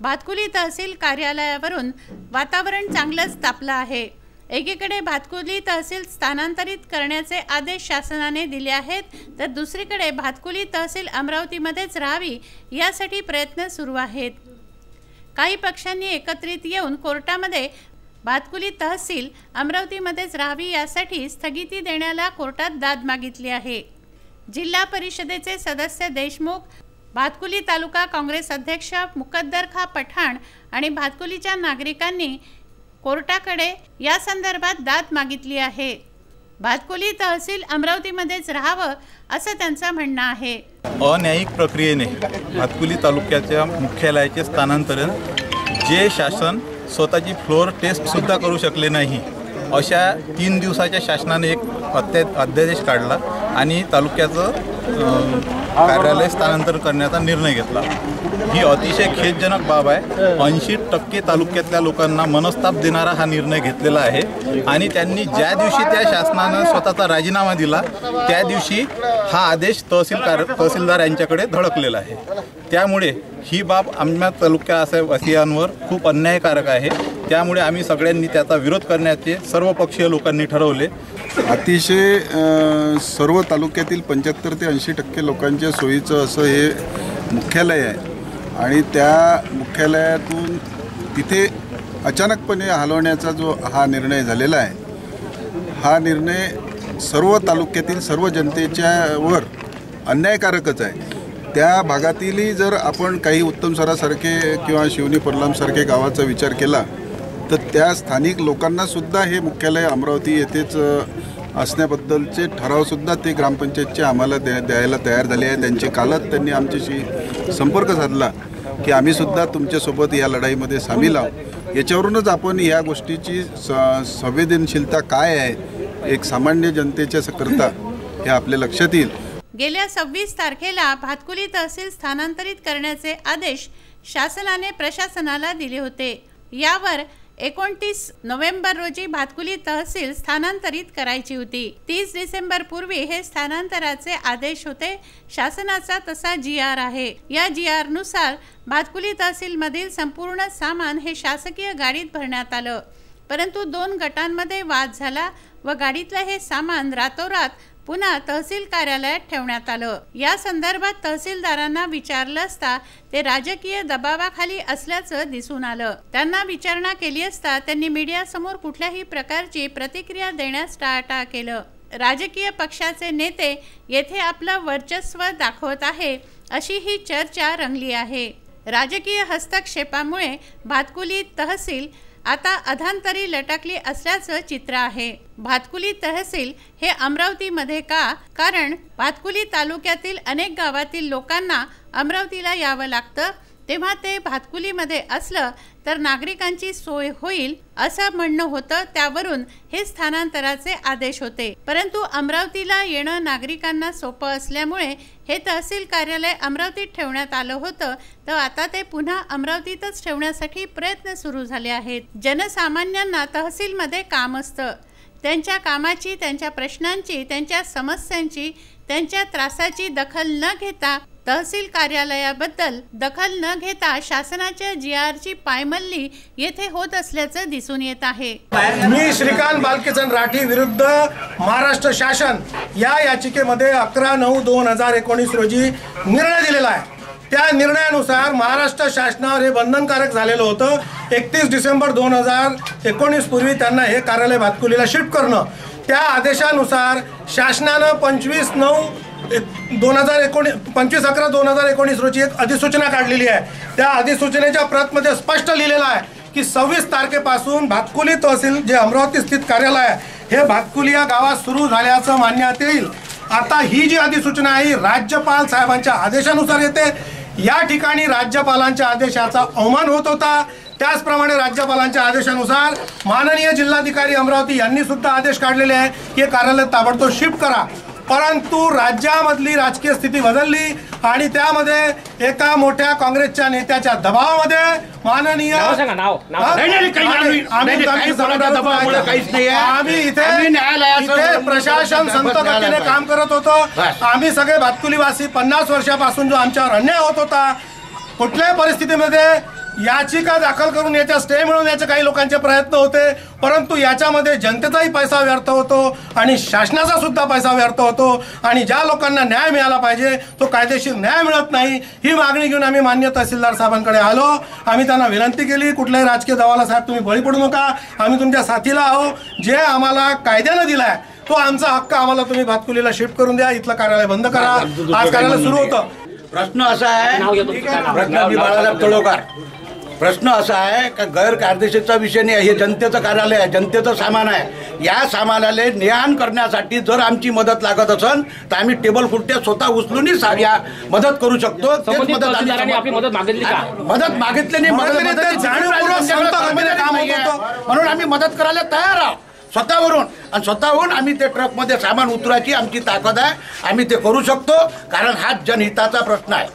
भातकुली तहसील कार्यालयावरून वातावरण चांगलंच तापलं आहे। एकीकडे भातकुली तहसील स्थानांतरित करण्याचे आदेश शासनाने दिले आहेत, तर दुसरीकडे भातकुली तहसील अमरावतीमध्येच राहावी यासाठी प्रयत्न सुरू आहेत। काही पक्षांनी एकत्रित येऊन कोर्टामध्ये भातकुली तहसील अमरावतीमध्येच राहावी यासाठी स्थगिती देण्याला कोर्टात दाद मागितली आहे। जिल्हा परिषदेचे सदस्य देशमुख, भातकुली तालुका काँग्रेस अध्यक्ष मुकद्दर खा पठाण आणि भातकुलीच्या नागरिकांनी कोर्टाकडे या संदर्भात दाद मागितली आहे। भातकुली तहसील अमरावतीमध्येच राहावं असं त्यांचं म्हणणं आहे। अन्यायिक प्रक्रियेने भातकुली तालुक्याच्या मुख्यालयाचे स्थानांतरण जे शासन स्वतःची फ्लोअर टेस्ट सुद्धा करू शकले नाही अशा 3 दिवसाच्या शासनाने एक अध्यादेश काढला आणि तालुक्याचं कार्यालय स्थानांतरण करण्याचा निर्णय घेतला। ही अतिशय खेदजनक बाब आहे। 80% तालुक्यातल्या लोकांना मनस्ताप देणारा हा निर्णय घेतलेला आहे आणि त्यांनी ज्या दिवशी त्या शासनानं स्वतःचा राजीनामा दिला त्या दिवशी हा आदेश तहसीलदार यांच्याकडे धडकलेला आहे। त्यामुळे ही बाब आमच्या तालुक्यावासियांवर खूप अन्यायकारक आहे। त्यामुळे आम्ही सगळ्यांनी त्याचा विरोध करण्याचे सर्वपक्षीय लोकांनी ठरवले। अतिशय सर्व तालुक्यातील 75 ते 80% लोकांच्या सोयीचं असं हे मुख्यालय आहे आणि त्या मुख्यालयातून तिथे अचानकपणे हलवण्याचा जो हा निर्णय झालेला आहे, हा निर्णय सर्व तालुक्यातील सर्व जनतेच्यावर अन्यायकारकच आहे। त्या भागातीलही जर आपण काही उत्तम सरासारखे किंवा शिवनी परलामसारखे गावाचा विचार केला तर त्या स्थानिक लोकांनासुद्धा हे मुख्यालय अमरावती येथेच असण्याबद्दलचे ठरावसुद्धा ते ग्रामपंचायतचे आम्हाला द्यायला तयार झाले आहे। त्यांचे कालच त्यांनी आमच्याशी संपर्क साधला की आम्हीसुद्धा तुमच्यासोबत या लढाईमध्ये सामील आहोत। याच्यावरूनच आपण या गोष्टीची संवेदनशीलता काय आहे एक सामान्य जनतेच्या करता हे आपल्या लक्षात येईल। गेल्या 26 तारखेला भातकुली तहसील स्थानांतरित करण्याचे आदेश शासनाने प्रशासनाला दिले होते। यावर 29 नोव्हेंबर रोजी भातकुली तहसील स्थानांतरित करायची होती। 30 डिसेंबर पूर्वी हे स्थानांतराचे आदेश होते। शासनाचा तसा GR आहे। या GR नुसार भातकुली तहसील मधील संपूर्ण सामान हे शासकीय गाडीत भरण्यात आलं, परंतु 2 गटांमध्ये वाद झाला व गाडीतलं हे सामान रातोरात पुन्हा तहसील कार्यालयात ठेवण्यात आलं। या संदर्भात तहसीलदारांना विचारलं असता ते राजकीय दबावाखाली असल्याचं दिसून आलं। त्यांना विचारणा केली असता त्यांनी मीडियासमोर कुठल्याही प्रकारची प्रतिक्रिया देण्यास टाळाटाळ केलं। राजकीय पक्षाचे नेते येथे आपलं वर्चस्व दाखवत आहे अशी ही चर्चा रंगली आहे। राजकीय हस्तक्षेपामुळे भातकुली तहसील आता अधांतरी लटकली असल्याचं चित्र आहे। भातकुली तहसील हे अमरावतीमध्ये का? कारण भातकुली तालुक्यातील अनेक गावातील लोकांना अमरावतीला यावं लागतं, तेव्हा ते भातकुलीमध्ये असलं तर नागरिकांची सोय होईल असं म्हणणं होतं। त्यावरून हे स्थानांतराचे आदेश होते, परंतु अमरावतीला येणं नागरिकांना सोपं असल्यामुळे हे तहसील कार्यालय अमरावतीत ठेवण्यात आलं होतं, तर आता ते पुन्हा अमरावतीतच ठेवण्यासाठी प्रयत्न सुरू झाले आहेत। जनसामान्यांना तहसीलमध्ये काम असतं, त्यांच्या कामाची, त्यांच्या प्रश्नांची, त्यांच्या समस्यांची, त्यांच्या त्रासाची दखल न घेता, तहसील कार्यालयाबद्दल दखल न घेता शासनाच्या GRची पायमल्ली येथे होत असल्याचं दिसून येत आहे। मी श्रीकांत बालकेचंद राठी विरुद्ध महाराष्ट्र शासन या याचिकेमध्ये 11/9/2019 रोजी निर्णय दिलेला आहे। त्या निर्णयानुसार महाराष्ट्र शासनावर हे बंधनकारक झालेलं होतं। 31 डिसेंबर 2019 पूर्वी त्यांना हे कार्यालय भातकुलीला शिफ्ट करणं। त्या आदेशानुसार शासनानं 25/11/2019 रोजी एक अधिसूचना काढलेली आहे। त्या अधिसूचनेच्या प्रतमध्ये स्पष्ट लिहिलेलं आहे की 26 तारखेपासून भातकुली तहसील जे अमरावती स्थित कार्यालय आहे हे भातकुली या गावात सुरू झाल्याचं मानण्यात येईल। आता ही जी अधिसूचना आहे राज्यपाल साहेबांच्या आदेशानुसार येते। या ठिकाणी राज्यपालांच्या आदेशाचा अवमान होत होता। त्याचप्रमाणे राज्यपालांच्या आदेशानुसार माननीय जिल्हाधिकारी अमरावती यांनी सुद्धा आदेश काढलेले आहे की कार्यालय ताबडतोब शिफ्ट करा, परंतु राज्यामधली राजकीय स्थिती बदलली आणि त्यामध्ये एका मोठ्या काँग्रेसच्या नेत्याच्या दबावामध्ये माननीय आम्ही इथे प्रशासन संतगतीने काम करत होतो। आम्ही सगळे भातकुलीवासी 50 वर्षापासून जो आमच्यावर अन्याय होत होता, कुठल्याही परिस्थितीमध्ये याचिका दाखल करून याच्या स्टे मिळवण्याचे काही लोकांचे प्रयत्न होते, परंतु याच्यामध्ये जनतेचाही पैसा व्यर्थ होतो आणि शासनाचा सुद्धा पैसा व्यर्थ होतो आणि ज्या लोकांना न्याय मिळाला पाहिजे तो कायदेशीर न्याय मिळत नाही। ही मागणी घेऊन आम्ही माननीय तहसीलदार साहेबांकडे आलो। आम्ही त्यांना विनंती केली, कुठल्याही राजकीय दबावाला साहेब तुम्ही बळी पडू नका, आम्ही तुमच्या साथीला आहो, जे आम्हाला कायद्यानं दिलाय तो आमचा हक्क आम्हाला तुम्ही भातकुलीला शिफ्ट करून द्या, इथलं कार्यालय बंद करा। आज कार्यालय सुरू होतं। प्रश्न असा आहे, प्रश्न बाळासाहेब तळोकर, प्रश्न असा आहे का गैरकायदेशीरचा विषय नाही, हे जनतेचं कार्यालय आहे, जनतेचं सामान आहे। या सामानाला न्याय करण्यासाठी जर आमची मदत लागत असेल तर आम्ही टेबल खुर्च्या स्वतः उचलून या मदत करू शकतो। मदत मागितली नाही, म्हणून आम्ही मदत करायला तयार आहोत स्वतःवरून, आणि स्वतःहून आम्ही ते ट्रकमध्ये सामान उतरायची आमची ताकद आहे, आम्ही ते करू शकतो, कारण हा जनहिताचा प्रश्न आहे।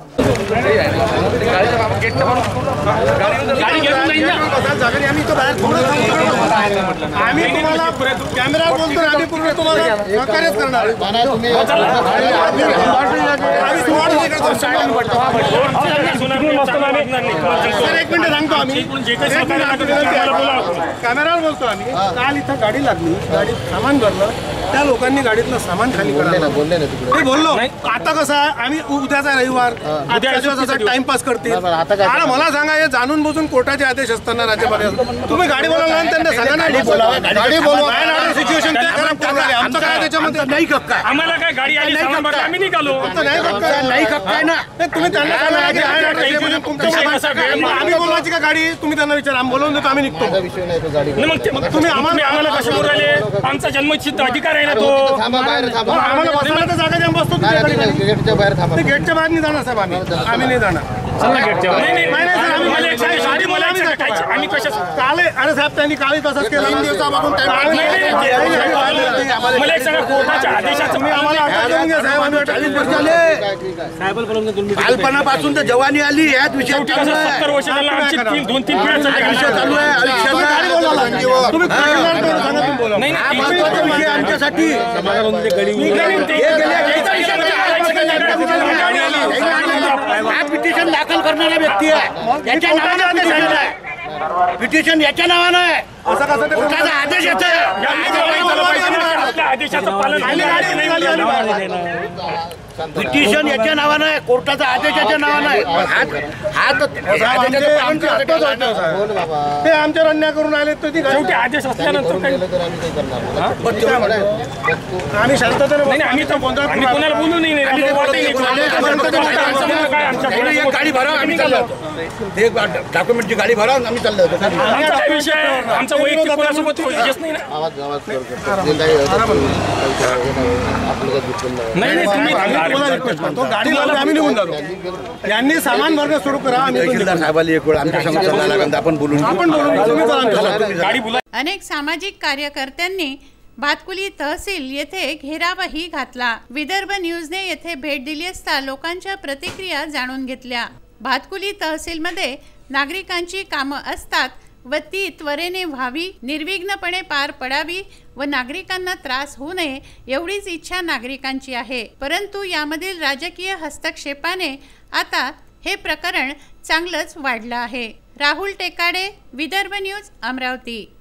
आम्ही तुम्हाला कॅमेरा बोलतो, आम्ही पूर्ण तुम्हाला सहकार्यच करणार। सर एक मिनिट सांगतो, आम्ही कॅमेरावर बोलतो। आम्ही काल इथं गाडी लागली, गाडीत सामान भरलं, त्या लोकांनी गाडीतलं सामान खाली करायला बोललो। आता कसं आहे, आम्ही उद्याचा रविवार टाइमपास करतील, आणि मला सांगा हे जाणून बुजून कोर्टाचे आदेश असताना राज्यपाल तुम्ही गाडी बोलावला आणि त्यांना सांगा ना गाडी बोलवा सिच्युएशन आमचं काय त्याच्यामध्ये नाही हक्क आहे, आम्हाला काय गाडी आली सामान भरलं आम्ही निघालो, नाही हक्क आहे ना, तुम्ही त्यांना आम्ही बोलवायची का गाडी, तुम्ही त्यांना विचारा, आम्ही बोलवून देतो, आम्ही निघतो। मग तुम्ही आम्हाला कसं बोलू राहिले, आमचा जन्मसिद्ध अधिकार आहे ना तो, आम्हाला बसवायला तर जागा द्या, बसतो गेटच्या बाहेर नाही जाणार साहेब, आम्ही नाही जाणार। आम्ही कशा काल अरे साहेब त्यांनी कालही तसंच केलं, 3 दिवसापासून मला एक सांगा, कोर्टाच्या आदेशाचं आम्हाला अटक करून घ्या साहेब, आम्ही 40 वर्ष झाले बालपणापासून तर जवानी आली, याच विषय 70 वर्ष झालं, आमची 2-3 पिढ्या चालू आहे आयुष्यात। तुम्ही नाही महत्वाचा विषय आमच्यासाठी हा पिटिशन दाखल करणारा व्यक्ती आहे, याच्या नावानं पिटिशन याच्या नावानं आहे, असं कसं ते कोर्टाचा आदेश येतोय, आदेशाचं पालन पिटिशन याच्या नावानं आहे, कोर्टाचा आदेश याच्या नावानं आहे। ते आमच्यावर अन्याय करून आले तर ती शेवटी आदेश असल्यानंतर आम्ही शांततेने नाही, आम्ही कोणाला बोलू नाही, गाडी भरा, आम्ही चाललो होतो, ते डॉक्युमेंटची गाडी भरा, आम्ही चाललो होतो। आमचा काय विषय, आमचा वैयक्तिक कोणासोबत विषयच नाही ना। गाडी लावून आम्ही निघून जातो, यांनी सामान भरणं सुरू करा, आम्ही तहसीलदार साहेबांनी एक वेळ आमच्या संघ चालला लागेल, आपण बोलून गाडी बोला। अनेक सामाजिक कार्यकर्त्यांनी भातकुली तहसील येथे घेरावही घातला। विदर्भ न्यूजने येथे भेट दिली असता लोकांच्या प्रतिक्रिया जाणून घेतल्या। भातकुली तहसीलमध्ये नागरिकांची कामं असतात व ती त्वरेने व्हावी, निर्विघ्नपणे पार पडावी व नागरिकांना त्रास होऊ नये एवढीच इच्छा नागरिकांची आहे। परंतु यामधील राजकीय हस्तक्षेपाने आता हे प्रकरण चांगलंच वाढलं आहे। राहुल टेकाडे, विदर्भ न्यूज, अमरावती।